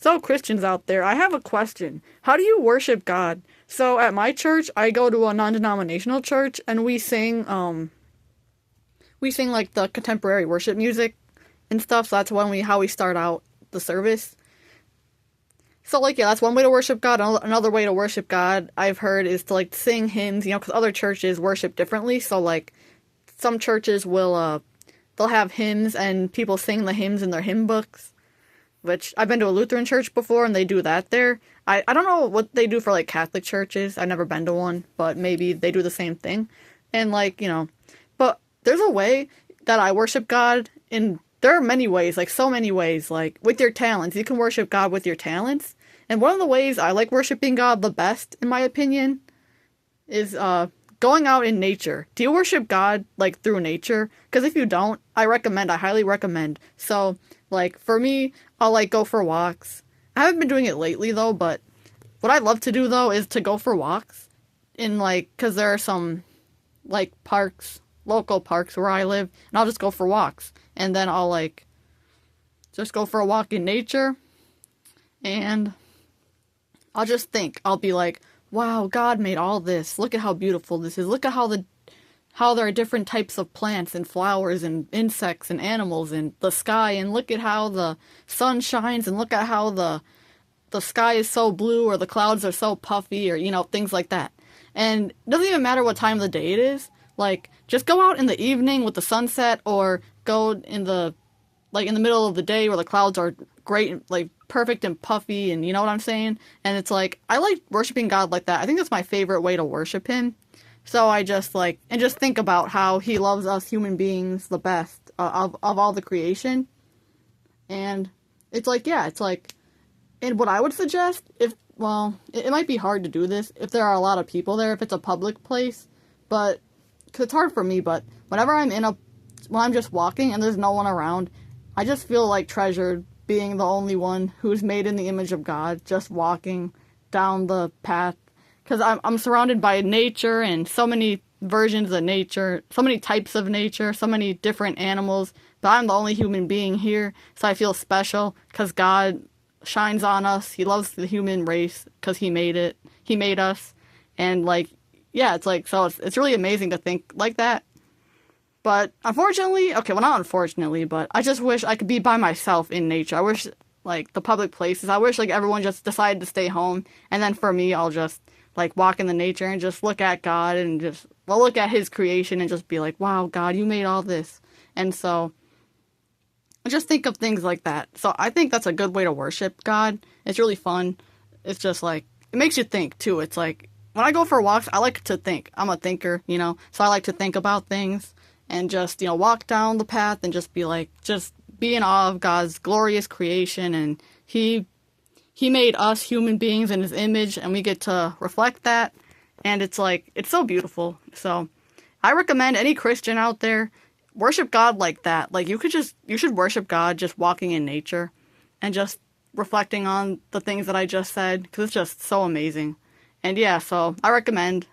So, Christians out there, I have a question. How do you worship God? So, at my church, I go to a non-denominational church, and we sing like the contemporary worship music and stuff. So that's how we start out the service. So like, yeah, that's one way to worship God. Another way to worship God I've heard is to like sing hymns, because other churches worship differently. So like, some churches will they'll have hymns and people sing the hymns in their hymn books. Which I've been to a Lutheran church before and they do that there. I don't know what they do for like Catholic churches. I've never been to one, but maybe they do the same thing. And like, but there's a way that I worship God in, there are many ways, like so many ways, like with your talents. You can worship God with your talents. And one of the ways I like worshiping God the best, in my opinion, is going out in nature. Do you worship God like through nature? Because if you don't, I highly recommend. So like for me, I'll like go for walks. I haven't been doing it lately though, but what I love to do though is to go for walks in like, because there are some like parks, local parks where I live, and I'll just go for walks. And then I'll like just go for a walk in nature, and I'll just think. I'll be like, wow, God made all this. Look at how beautiful this is. Look at how there are different types of plants and flowers and insects and animals in the sky, and look at how the sun shines, and look at how the sky is so blue, or the clouds are so puffy, or things like that. And it doesn't even matter what time of the day it is. Like, just go out in the evening with the sunset, or go in the middle of the day where the clouds are great, like perfect and puffy, and you know what I'm saying? And it's like, I like worshiping God like that. I think that's my favorite way to worship him. So I just just think about how he loves us human beings the best of all the creation. And it's like, yeah, it's like, and what I would suggest, it might be hard to do this if there are a lot of people there, if it's a public place, but, because it's hard for me, but whenever when I'm just walking and there's no one around, I just feel like treasured being the only one who's made in the image of God, just walking down the path. Because I'm surrounded by nature and so many versions of nature, so many types of nature, so many different animals, but I'm the only human being here, so I feel special because God shines on us. He loves the human race because he made it. He made us. And like, yeah, it's like, so it's really amazing to think like that. But unfortunately, okay, well, not unfortunately, but I just wish I could be by myself in nature. I wish, like, the public places, I wish, like, everyone just decided to stay home. And then for me, I'll just, like, walk in the nature and just look at God and just, look at his creation and just be like, wow, God, you made all this. And so, I just think of things like that. So I think that's a good way to worship God. It's really fun. It's just, like, it makes you think, too. It's like, when I go for walks, I like to think. I'm a thinker, so I like to think about things and just, walk down the path and just be like, just be in awe of God's glorious creation. And he made us human beings in his image, and we get to reflect that. And it's like, it's so beautiful. So I recommend any Christian out there, worship God like that. Like, you should worship God just walking in nature and just reflecting on the things that I just said, because it's just so amazing. And yeah, so I recommend